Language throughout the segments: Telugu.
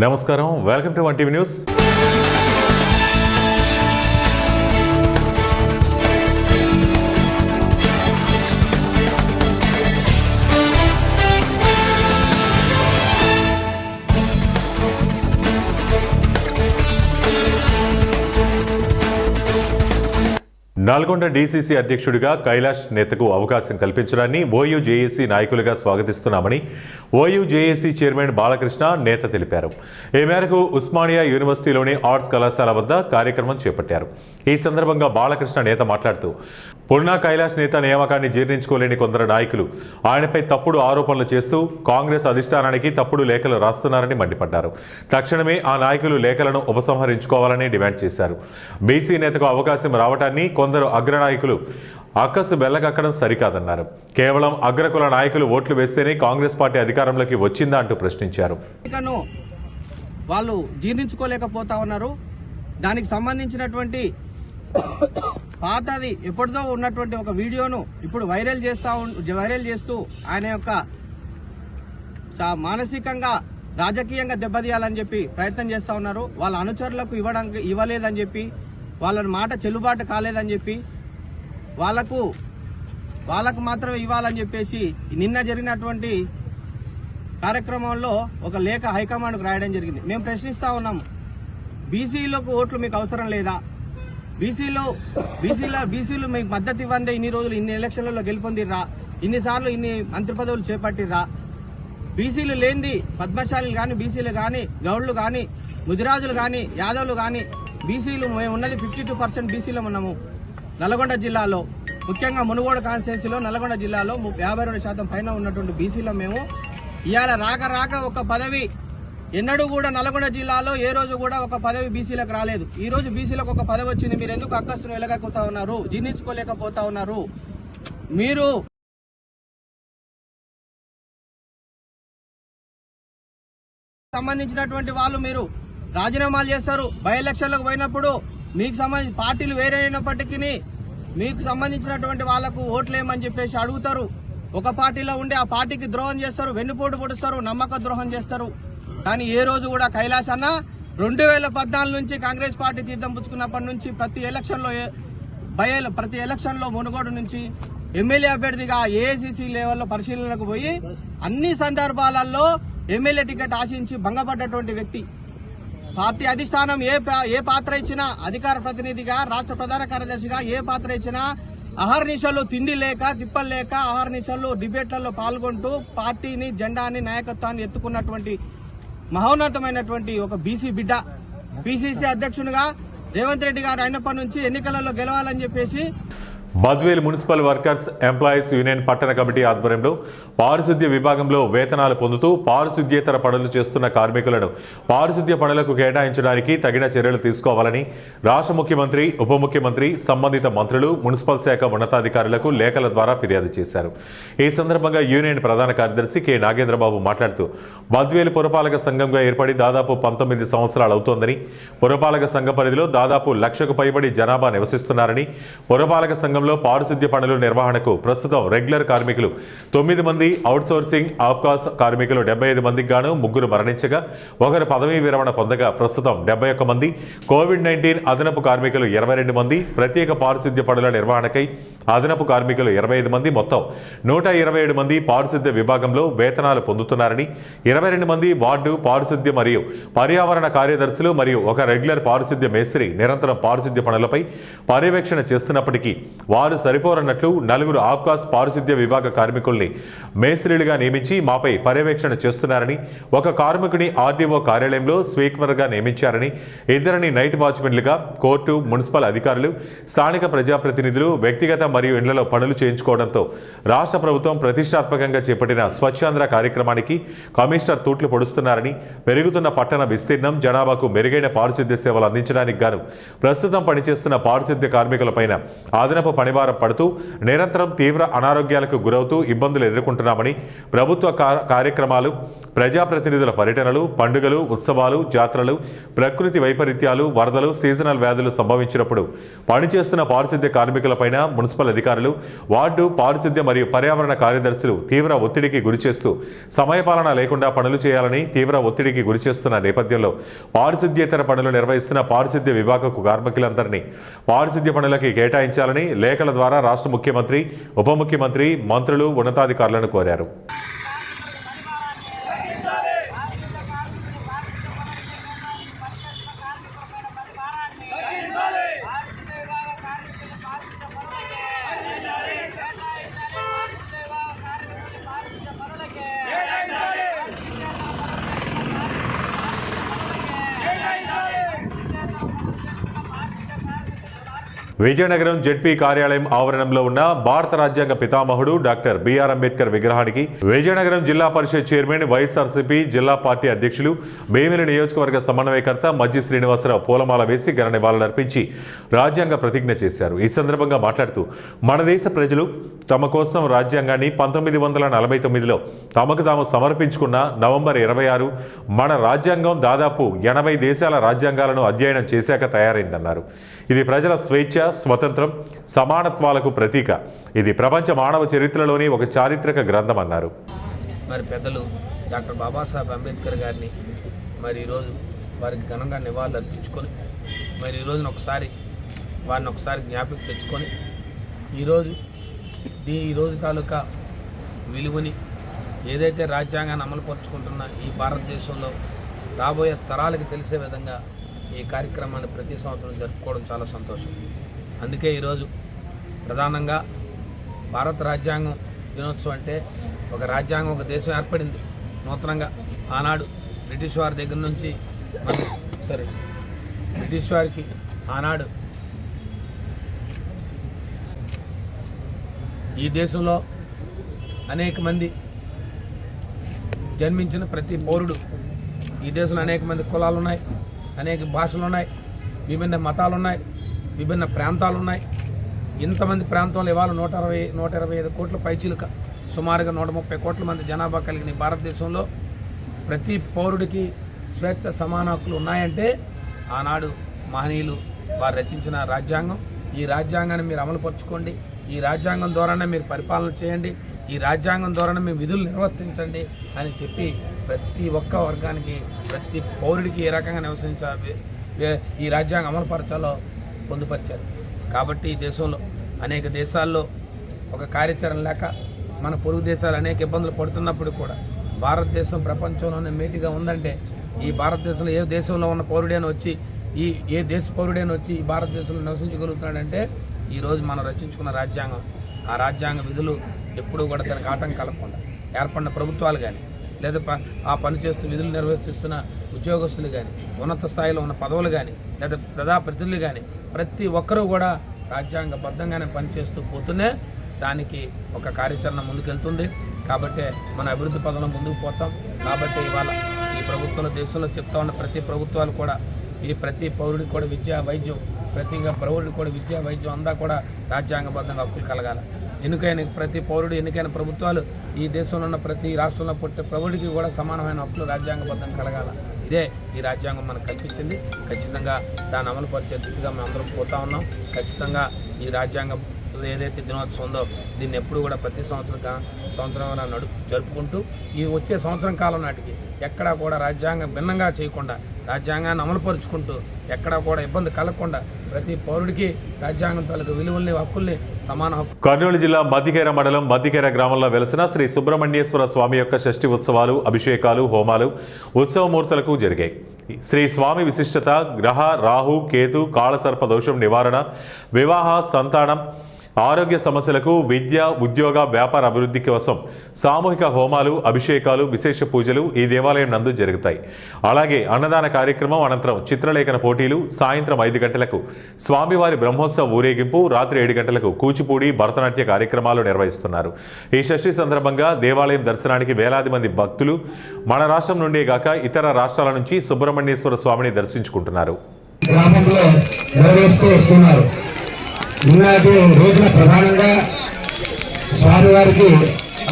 నమస్కారం, welcome to 1TV news. Nalgonda DCC అధ్యక్షుడిగా కైలాష్ నేతకు అవకాశం కల్పించడాన్ని ఓయూ జేఏసీ నాయకులుగా స్వాగతిస్తున్నామని ఓయూ జేఏసీ చైర్మన్ బాలకృష్ణ నేత తెలిపారు. ఈ మేరకు ఉస్మానియా యూనివర్సిటీలోని ఆర్ట్స్ కళాశాల వద్ద కార్యక్రమం చేపట్టారు. ఈ సందర్భంగా బాలకృష్ణ నేత మాట్లాడుతూ పున్నా కైలాష్ నేత నియామకాన్ని జీర్ణించుకోలేని కొందరు నాయకులు ఆయనపై తప్పుడు ఆరోపణలు చేస్తూ కాంగ్రెస్ అధిష్టానానికి తప్పుడు లేఖలు రాస్తున్నారని మండిపడ్డారు. తక్షణమే ఆ నాయకులు లేఖలను ఉపసంహరించుకోవాలని డిమాండ్ చేశారు. బీసీ నేతకు అవకాశం రావటాన్ని కొందరు అగ్రనాయకులు అక్కసు బెల్లగక్కడం సరికాదన్నారు. కేవలం అగ్రకుల నాయకులు ఓట్లు వేస్తేనే కాంగ్రెస్ పార్టీ అధికారంలోకి వచ్చిందా అంటూ ప్రశ్నించారు. వాళ్ళు జీర్ణించుకోలేకపోతా ఉన్నారు. దానికి సంబంధించినటువంటి పాతది ఎప్పటిదో ఉన్నటువంటి ఒక వీడియోను ఇప్పుడు వైరల్ చేస్తూ ఆయన యొక్క మానసికంగా రాజకీయంగా దెబ్బతీయాలని చెప్పి ప్రయత్నం చేస్తూ ఉన్నారు. వాళ్ళ అనుచరులకు ఇవ్వలేదని చెప్పి, వాళ్ళ మాట చెల్లుబాటు కాలేదని చెప్పి, వాళ్ళకు మాత్రమే ఇవ్వాలని చెప్పేసి నిన్న జరిగినటువంటి కార్యక్రమంలో ఒక లేఖ హైకమాండ్కు రాయడం జరిగింది. మేము ప్రశ్నిస్తా ఉన్నాము, బీసీలకు ఓట్లు మీకు అవసరం లేదా? బీసీలు మీకు మద్దతు ఇవ్వందే ఇన్ని రోజులు ఇన్ని ఎలక్షన్లలో గెలుపొందిర్రా, ఇన్నిసార్లు ఇన్ని మంత్రి పదవులు చేపట్టిర్రా? బీసీలు లేనిది పద్మశాలీలు కానీ, బీసీలు కానీ, గౌడ్లు కానీ, ముదిరాజులు కానీ, యాదవులు కానీ, బీసీలు మేము ఉన్నది 52% బీసీలో ఉన్నాము. నల్గొండ జిల్లాలో ముఖ్యంగా మునుగోడు కాన్స్టిట్యున్సీలో నల్గొండ జిల్లాలో 52% పైన ఉన్నటువంటి బీసీలో మేము ఇవాళ రాక ఒక పదవి ఎన్నడూ కూడా నల్గొండ జిల్లాలో ఏ రోజు కూడా ఒక పదవి బీసీలకు రాలేదు. ఈ రోజు బీసీలకు ఒక పదవి వచ్చింది. మీరు ఎందుకు అక్కస్తును వెలగకపోతా ఉన్నారు? జీర్ణించుకోలేకపోతా ఉన్నారు? మీరు సంబంధించినటువంటి వాళ్ళు మీరు రాజీనామాలు చేస్తారు. బై ఎలక్షన్లకు పోయినప్పుడు మీకు సంబంధించి పార్టీలు వేరే అయినప్పటికీ మీకు సంబంధించినటువంటి వాళ్లకు ఓట్లేమని చెప్పేసి అడుగుతారు. ఒక పార్టీలో ఉండి ఆ పార్టీకి ద్రోహం చేస్తారు, వెన్నుపోటు పొడుస్తారు, నమ్మక ద్రోహం చేస్తారు. కానీ ఏ రోజు కూడా కైలాష్ అన్న 2014 నుంచి కాంగ్రెస్ పార్టీ తీర్థం పుచ్చుకున్నప్పటి నుంచి ప్రతి ఎలక్షన్లో మునుగోడు నుంచి ఎమ్మెల్యే అభ్యర్థిగా ఏఐసిసి లెవెల్లో పరిశీలనకు పోయి అన్ని సందర్భాలలో ఎమ్మెల్యే టికెట్ ఆశించి భంగపడ్డటువంటి వ్యక్తి. పార్టీ అధిష్టానం ఏ పాత్ర ఇచ్చినా, అధికార ప్రతినిధిగా, రాష్ట్ర ప్రధాన కార్యదర్శిగా ఏ పాత్ర ఇచ్చినా అహర్నిశలు తిండి లేక తిప్పలు లేక అహర్నిశలు డిబేట్లలో పాల్గొంటూ పార్టీని, జెండాని, నాయకత్వాన్ని ఎత్తుకున్నటువంటి మహోన్నతమైనటువంటి ఒక బీసీ బిడ్డ. పిసిసి అధ్యక్షునిగా రేవంత్ రెడ్డి గారు అయినప్పటి నుంచి ఎన్నికలలో గెలవాలని చెప్పేసి Badvel municipal workers employees union పట్టణ కమిటీ ఆధ్వర్యంలో పారిశుద్ధ్య విభాగంలో వేతనాలు పొందుతూ పారిశుద్ధ్యేతర పనులు చేస్తున్న కార్మికులను పారిశుద్ధ్య పనులకు కేటాయించడానికి తగిన చర్యలు తీసుకోవాలని రాష్ట్ర ముఖ్యమంత్రి, ఉప ముఖ్యమంత్రి, సంబంధిత మంత్రులు, మున్సిపల్ శాఖ ఉన్నతాధికారులకు లేఖల ద్వారా ఫిర్యాదు చేశారు. ఈ సందర్భంగా యూనియన్ ప్రధాన కార్యదర్శి కె నాగేంద్రబాబు మాట్లాడుతూ బద్వేల్ పురపాలక సంఘంగా ఏర్పడి దాదాపు 19 సంవత్సరాలు అవుతోందని, పురపాలక సంఘ పరిధిలో దాదాపు 1,00,000కు పైబడి జనాభా నివసిస్తున్నారని, పురపాలక సంఘం పారిశుద్ధ్య పనుల నిర్వహణకు ప్రస్తుతం రెగ్యులర్ కార్మికులు 9 మంది, అవుట్సోర్సింగ్ ఆఫ్కాస్ కార్మికులు 75 మందికి గాను 3 మరణించగా ఒకరు పదవీ విరమణ పొందగా ప్రస్తుతం 71 మంది, కోవిడ్-19 అదనపు కార్మికులు 22 మంది, ప్రత్యేక పారిశుద్ధ్య పనుల నిర్వహణకై అదనపు కార్మికులు 25 మంది, మొత్తం 127 మంది పారిశుద్ధ్య విభాగంలో వేతనాలు పొందుతున్నారని, 22 మంది వార్డు పారిశుద్ధ్య మరియు పర్యావరణ కార్యదర్శులు మరియు ఒక రెగ్యులర్ పారిశుద్ధ్య మేస్త్రి నిరంతరం పారిశుద్ధ్య పనులపై పర్యవేక్షణ చేస్తున్నప్పటికీ వారు సరిపోరన్నట్లు 4 ఆఫ్కాస్ పారిశుద్ధ్య విభాగ కార్మికుల్ని మేస్త్రీలుగా నియమించి మాపై పర్యవేక్షణ చేస్తున్నారని, ఒక కార్మికుని ఆర్డీఓ కార్యాలయంలో స్వీపర్గా నియమించారని, 2 నైట్ వాచ్మెన్లుగా కోర్టు, మున్సిపల్ అధికారులు, స్థానిక ప్రజాప్రతినిధులు వ్యక్తిగత మరియు ఇళ్లలో పనులు చేయించుకోవడంతో రాష్ట్ర ప్రభుత్వం ప్రతిష్టాత్మకంగా చేపట్టిన స్వచ్ఛాంధ్ర కార్యక్రమానికి కమిషనర్ తూట్లు పొడుస్తున్నారని, పెరుగుతున్న పట్టణ విస్తీర్ణం, జనాభాకు మెరుగైన పారిశుద్ధ్య సేవలు అందించడానికి గాను ప్రస్తుతం పనిచేస్తున్న పారిశుద్ధ్య కార్మికులపైన అదనపు పనిభారం పడుతూ నిరంతరం తీవ్ర అనారోగ్యాలకు గురవుతూ ఇబ్బందులు ఎదుర్కొంటున్నామని, ప్రభుత్వ కార్యక్రమాలు, ప్రజాప్రతినిధుల పర్యటనలు, పండుగలు, ఉత్సవాలు, జాతరలు, ప్రకృతి వైపరీత్యాలు, వరదలు, సీజనల్ వ్యాధులు సంభవించినప్పుడు పనిచేస్తున్న పారిశుద్ధ్య కార్మికులపైన మున్సిపల్ మున్సిపల్ అధికారులు, వార్డు పారిశుద్ధ్య మరియు పర్యావరణ కార్యదర్శులు తీవ్ర ఒత్తిడికి గురిచేస్తూ సమయపాలన లేకుండా పనులు చేయాలని తీవ్ర ఒత్తిడికి గురిచేస్తున్న నేపథ్యంలో పారిశుద్ధ్యేతర పనులు నిర్వహిస్తున్న పారిశుద్ధ్య విభాగపు కార్మికులందరినీ పారిశుద్ధ్య పనులకి కేటాయించాలని లేఖల ద్వారా రాష్ట్ర ముఖ్యమంత్రి, ఉప ముఖ్యమంత్రి, మంత్రులు, ఉన్నతాధికారులను కోరారు. విజయనగరం జెడ్పీ కార్యాలయం ఆవరణంలో ఉన్న భారత రాజ్యాంగ పితామహుడు డాక్టర్ బిఆర్ అంబేద్కర్ విగ్రహానికి విజయనగరం జిల్లా పరిషత్ చైర్మన్, వైఎస్ఆర్సీపీ జిల్లా పార్టీ అధ్యక్షులు, భీమిలి నియోజకవర్గ సమన్వయకర్త మజ్జి శ్రీనివాసరావు పూలమాల వేసి ఘన నివాళులర్పించి రాజ్యాంగ ప్రతిజ్ఞ చేశారు. ఈ సందర్భంగా మాట్లాడుతూ మన దేశ ప్రజలు తమ కోసం రాజ్యాంగాన్ని 1949లో తమకు తాము సమర్పించుకున్న నవంబర్ 26 మన రాజ్యాంగం దాదాపు 80 దేశాల రాజ్యాంగాలను అధ్యయనం చేశాక తయారైందన్నారు. ఇది ప్రజల స్వేచ్ఛ, స్వతంత్రం, సమానత్వాలకు ప్రతీక. ఇది ప్రపంచ మానవ చరిత్రలోని ఒక చారిత్రక గ్రంథం అన్నారు. మరి పెద్దలు డాక్టర్ బాబాసాహెబ్ అంబేద్కర్ గారిని మరి ఈరోజు వారికి ఘనంగా నివాళులు అర్పించుకొని మరి ఈరోజున వారిని ఒకసారి జ్ఞాపకం తెచ్చుకొని ఈరోజు తాలూకా విలువని ఏదైతే రాజ్యాంగాన్ని అమలుపరుచుకుంటున్న ఈ భారతదేశంలో రాబోయే తరాలకు తెలిసే విధంగా ఈ కార్యక్రమాన్ని ప్రతి సంవత్సరం జరుపుకోవడం చాలా సంతోషం. అందుకే ఈరోజు ప్రధానంగా భారత రాజ్యాంగం దినోత్సవం అంటే ఒక రాజ్యాంగం, ఒక దేశం ఏర్పడింది నూతనంగా. ఆనాడు బ్రిటిష్ వారి దగ్గర నుంచి బ్రిటిష్ వారికి ఆనాడు ఈ దేశంలో అనేక మంది జన్మించిన ప్రతి పౌరుడు, ఈ దేశంలో అనేక మంది కులాలు ఉన్నాయి, అనేక భాషలు ఉన్నాయి, విభిన్న మతాలు ఉన్నాయి, విభిన్న ప్రాంతాలు ఉన్నాయి. ఇంతమంది ప్రాంతంలో ఇవాళ 125 కోట్ల పైచీలుక, సుమారుగా 130 కోట్ల మంది జనాభా కలిగిన భారతదేశంలో ప్రతి పౌరుడికి స్వేచ్ఛ, సమాన హక్కులు ఉన్నాయంటే ఆనాడు మహనీయులు వారు రచించిన రాజ్యాంగం. ఈ రాజ్యాంగాన్ని మీరు అమలుపరుచుకోండి, ఈ రాజ్యాంగం ద్వారానే మీరు పరిపాలన చేయండి, ఈ రాజ్యాంగం ద్వారానే మీ విధులు నిర్వర్తించండి అని చెప్పి ప్రతి ఒక్క వర్గానికి, ప్రతి పౌరుడికి ఏ రకంగా నివసించాలి, ఈ రాజ్యాంగం అమలుపరచాలో పొందుపరిచారు. కాబట్టి ఈ దేశంలో అనేక దేశాల్లో ఒక కార్యాచరణ లేక మన పొరుగు దేశాలు అనేక ఇబ్బందులు పడుతున్నప్పుడు కూడా భారతదేశం ప్రపంచంలోనే మేటిగా ఉందంటే ఈ భారతదేశంలో ఏ దేశంలో ఉన్న పౌరుడైనా వచ్చి ఏ దేశ పౌరుడైనా వచ్చి ఈ భారతదేశంలో నివసించగలుగుతున్నాడంటే ఈరోజు మనం రచించుకున్న రాజ్యాంగం. ఆ రాజ్యాంగ విధులు ఎప్పుడూ కూడా దానికి ఆటంకం కలగకుండా ఏర్పడిన ప్రభుత్వాలు కానీ, లేదా ఆ పని చేస్తూ విధులు నిర్వర్తిస్తున్న ఉద్యోగస్తులు కానీ, ఉన్నత స్థాయిలో ఉన్న పదవులు కానీ, లేదా ప్రజాప్రతినిధులు కానీ ప్రతి ఒక్కరూ కూడా రాజ్యాంగబద్ధంగానే పనిచేస్తూ పోతూనే దానికి ఒక కార్యాచరణ ముందుకెళ్తుంది. కాబట్టే మన అభివృద్ధి పదంలో ముందుకు పోతాం. కాబట్టి ఇవాళ ఈ ప్రభుత్వంలో, దేశంలో చెప్తా ఉన్న ప్రతి ప్రభుత్వాలు కూడా ప్రతి పౌరుడికి కూడా విద్య, వైద్యం, పౌరుడికి కూడా విద్య, వైద్యం అంతా కూడా రాజ్యాంగబద్ధంగా హక్కులు కలగాలి. ప్రతి పౌరుడు, ఎన్నికైన ప్రభుత్వాలు ఈ దేశంలో ఉన్న ప్రతి రాష్ట్రంలో పుట్టే పౌరుడికి కూడా సమానమైన హక్కులు రాజ్యాంగబద్ధంగా కలగాల. ఇదే ఈ రాజ్యాంగం మనకు కల్పించింది. ఖచ్చితంగా దాన్ని అమలుపరిచే దిశగా మేము అందరం పోతా ఉన్నాం. ఖచ్చితంగా ఈ రాజ్యాంగం ఏదైతే దినోత్సవం ఉందో దీన్ని ఎప్పుడు కూడా ప్రతి సంవత్సరం జరుపుకుంటూ ఈ వచ్చే సంవత్సరం కాలం నాటికి ఎక్కడా కూడా రాజ్యాంగం భిన్నంగా చేయకుండా, రాజ్యాంగాన్ని అమలుపరుచుకుంటూ ఎక్కడా కూడా ఇబ్బంది కలగకుండా ప్రతి పౌరుడికి రాజ్యాంగం తాలూకు విలువల్ని, హక్కుల్ని సమాన హక్కు. కర్నూలు జిల్లా మద్దికేర మండలం మద్దికేర గ్రామంలో వెలసిన శ్రీ సుబ్రహ్మణ్యేశ్వర స్వామి యొక్క షష్ఠి ఉత్సవాలు, అభిషేకాలు, హోమాలు ఉత్సవమూర్తులకు జరిగాయి. శ్రీ స్వామి విశిష్టత గ్రహ, రాహు, కేతు, కాళసర్ప దోషం నివారణ, వివాహ, సంతానం, ఆరోగ్య సమస్యలకు, విద్య, ఉద్యోగ, వ్యాపార అభివృద్ధి కోసం సామూహిక హోమాలు, అభిషేకాలు, విశేష పూజలు ఈ దేవాలయం నందు జరుగుతాయి. అలాగే అన్నదాన కార్యక్రమం అనంతరం చిత్రలేఖన పోటీలు, సాయంత్రం 5 గంటలకు స్వామివారి బ్రహ్మోత్సవ ఊరేగింపు, రాత్రి 7 గంటలకు కూచిపూడి, భరతనాట్య కార్యక్రమాలు నిర్వహిస్తున్నారు. ఈ షష్ఠి సందర్భంగా దేవాలయం దర్శనానికి వేలాది మంది భక్తులు మన రాష్ట్రం నుండే గాక ఇతర రాష్ట్రాల నుంచి సుబ్రహ్మణ్యేశ్వర స్వామిని దర్శించుకుంటున్నారు. ఈనాటి రోజున ప్రధానంగా స్వామివారికి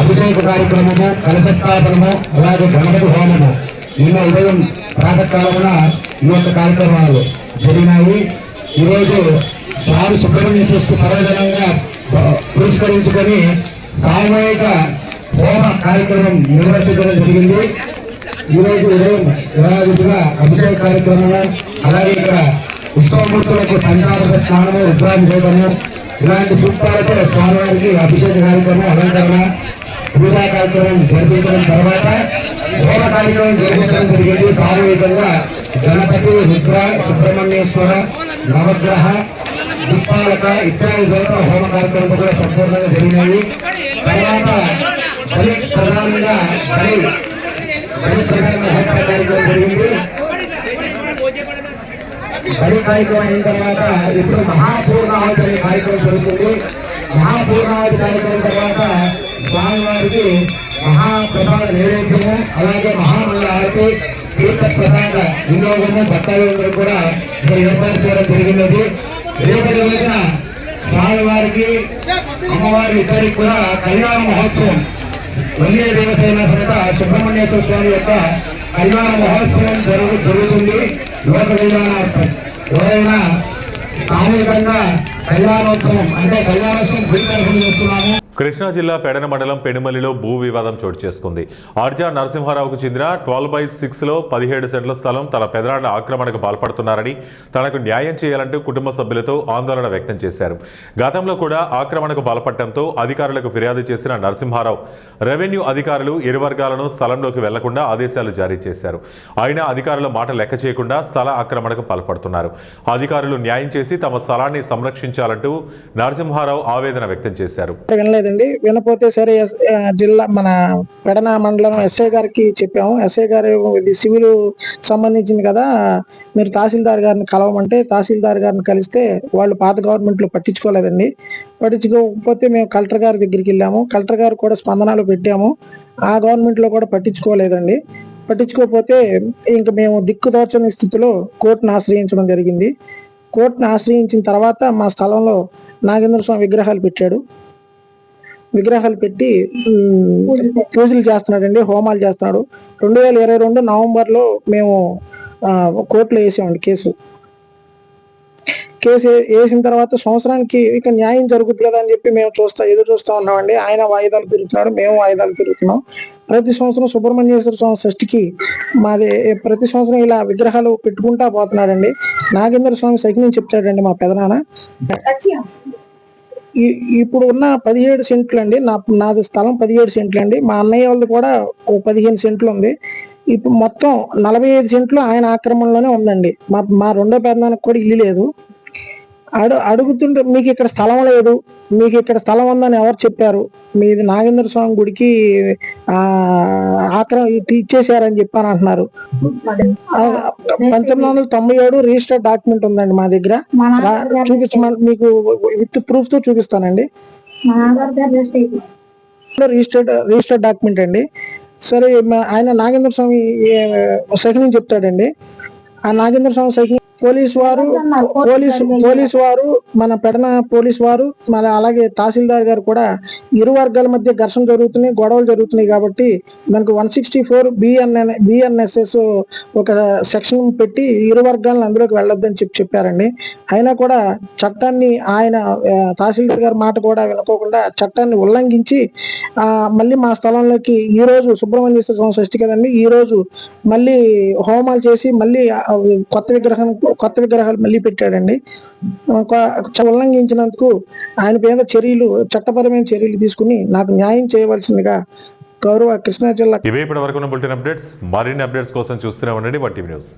అభిషేక కార్యక్రమము, కలశస్థాపనము, అలాగే గణపతి హోమము నిన్న ఉదయం ప్రాతకాలమున ఈ యొక్క కార్యక్రమాలు జరిగినాయి. ఈరోజు స్వామి సుబ్రహ్మణ్యేశ్వర పర్వదినంగా పురస్కరించుకొని సామూహిక హోమ కార్యక్రమం నిర్వహించడం జరిగింది. ఈరోజు యథావిధిగా అభిషేక కార్యక్రమము, అలాగే ఇక్కడ ఉత్సవమూర్తులకు పంచామృత స్నానము, రుద్రాన్ని చేయడము, ఇలాంటి సూక్తాలతో స్వామివారికి అభిషేక కార్యక్రమం, అలంకరణ, పూజా కార్యక్రమం జరిపించడం తర్వాత హోమ కార్యక్రమం జరిపించడం జరిగింది. సామూహికంగా గణపతి, రుద్ర, సుబ్రహ్మణ్యేశ్వర, నవగ్రహ, దీపాలక ఇత్యాది దేవత హోమ కార్యక్రమాలు కూడా సంపూర్ణంగా జరిగినాయి. తర్వాత ప్రధానంగా కార్యక్రమం జరిగింది. బలి కార్యక్రమం అయిన తర్వాత ఇప్పుడు మహాపూర్ణావతి అనే కార్యక్రమం జరుగుతుంది. మహాపూర్ణావతి కార్యక్రమం తర్వాత స్వామివారికి మహాప్రసాద నైవేద్యము, అలాగే మహామంగళ ఆరతి, తీర్థ ప్రసాద వినియోగము, భక్తులందరూ కూడా ఇక్కడ ఏర్పాటు చేయడం జరిగినది. రేపటి రోజున స్వామివారికి అమ్మవారి ఇద్దరికి కూడా కళ్యాణ మహోత్సవం, వల్లి దేవసేన సమేత సుబ్రహ్మణ్యేశ్వర స్వామి యొక్క కళ్యాణ మహోత్సవం జరుగుతుంది. లోక కళ్యాణార్థం ఎవరైనా సామూహికంగా కళ్యాణోత్సవం అంటే కళ్యాణోత్సవం గురి తరఫున చేస్తున్నాము. కృష్ణా జిల్లా పెడన మండలం పెనుమల్లిలో భూ వివాదం చోటు చేసుకుంది. ఆర్జా నరసింహారావుకు చెందిన 12/6లో 17 సెంట్ల స్థలం తన పెదనాన్న ఆక్రమణకు పాల్పడుతున్నారని, తనకు న్యాయం చేయాలంటూ కుటుంబ సభ్యులతో ఆందోళన వ్యక్తం చేశారు. గతంలో కూడా ఆక్రమణకు పాల్పడటంతో అధికారులకు ఫిర్యాదు చేసిన నరసింహారావు రెవెన్యూ అధికారులు ఇరు వర్గాలను స్థలంలోకి వెళ్లకుండా ఆదేశాలు జారీ చేశారు. అయినా అధికారుల మాట లెక్క చేయకుండా స్థల ఆక్రమణకు పాల్పడుతున్నారు. అధికారులు న్యాయం చేసి తమ స్థలాన్ని సంరక్షించాలంటూ నరసింహారావు ఆవేదన వ్యక్తం చేశారు. వినలేదండి. వినపోతే సరే జిల్లా మన పెడన మండలం ఎస్ఐ గారికి చెప్పాము. ఎస్ఐ గారు ఇది సివిల్ సంబంధించింది కదా, మీరు తహసీల్దార్ గారిని కలవమంటే తహసీల్దార్ గారిని కలిస్తే వాళ్ళు పాత గవర్నమెంట్లో పట్టించుకోలేదండి. పట్టించుకోకపోతే మేము కలెక్టర్ గారి దగ్గరికి వెళ్ళాము. కలెక్టర్ గారు కూడా స్పందనలు పెట్టాము. ఆ గవర్నమెంట్లో కూడా పట్టించుకోలేదండి. పట్టించుకోకపోతే ఇంకా మేము దిక్కుదోచని స్థితిలో కోర్టును ఆశ్రయించడం జరిగింది. కోర్టును ఆశ్రయించిన తర్వాత మా స్థలంలో నాగేంద్ర స్వామి విగ్రహాలు పెట్టి పూజలు చేస్తున్నాడండి, హోమాలు చేస్తున్నాడు. 2022 నవంబర్లో మేము కోర్టులో వేసామండి కేసు వేసిన తర్వాత సంవత్సరానికి ఇక న్యాయం జరుగుతుంది కదా అని చెప్పి మేము ఎదురు చూస్తా ఉన్నామండి. ఆయన వాయిదాలు తిరుగుతున్నాడు, మేము వాయిదాలు తిరుగుతున్నాం. ప్రతి సంవత్సరం సుబ్రహ్మణ్యేశ్వర స్వామి షష్ఠికి మాది ప్రతి సంవత్సరం ఇలా విగ్రహాలు పెట్టుకుంటా పోతున్నాడండి. నాగేంద్ర స్వామి సైకిల్ చెప్తాడండి మా పెదనాన్న. ఇప్పుడు ఉన్న 17 సెంట్లు అండి, నాది స్థలం 17 సెంట్లు అండి. మా అన్నయ్య వాళ్ళది కూడా 15 సెంట్లు ఉంది. ఇప్పుడు మొత్తం 45 సెంట్లు ఆయన ఆక్రమణలోనే ఉందండి. మా రెండో పెదనాన్నకు కూడా ఇల్లు లేదు. అడుగుతుంటే మీకు ఇక్కడ స్థలం లేదు, మీకు ఇక్కడ స్థలం ఉందని ఎవరు చెప్పారు, మీది నాగేంద్ర స్వామి గుడికి ఇచ్చేసారని చెప్పని అంటున్నారు. 1997 రిజిస్టర్డ్ డాక్యుమెంట్ ఉందండి మా దగ్గర. చూపించమని మీకు విత్ ప్రూఫ్ తో చూపిస్తానండి. రిజిస్టర్డ్ డాక్యుమెంట్ అండి. సరే ఆయన నాగేంద్ర స్వామి సైకిల్ చెప్తాడండి. ఆ నాగేంద్ర స్వామి సైకిల్ పోలీసు వారు మన పెడన పోలీసు వారు మన అలాగే తహసీల్దార్ గారు కూడా ఇరు వర్గాల మధ్య ఘర్షణ జరుగుతున్నాయి, గొడవలు జరుగుతున్నాయి. కాబట్టి మనకు 164 BNSS ఒక సెక్షన్ పెట్టి ఇరు వర్గాలను అందులోకి వెళ్ళొద్దని చెప్పారండి. అయినా కూడా చట్టాన్ని ఆయన తహసీల్దార్ గారి మాట కూడా వినుకోకుండా చట్టాన్ని ఉల్లంఘించి మళ్ళీ మా స్థలంలోకి ఈ రోజు సుబ్రహ్మణ్యేశ్వర స్వామి షష్ఠి కదండి, ఈ రోజు మళ్ళీ హోమాలు చేసి మళ్ళీ కొత్త విగ్రహాలు మళ్ళీ పెట్టాడండి. ఉల్లంఘించినందుకు ఆయన మీద చట్టపరమైన చర్యలు తీసుకుని నాకు న్యాయం చేయవలసిందిగా గౌరవ కృష్ణా జిల్లా. ఇవే ఇప్పటి వరకు బులెటిన్ అప్డేట్స్. మరిన్ని అప్డేట్స్ కోసం చూస్తూనే ఉండండి వన్ టీవీ న్యూస్.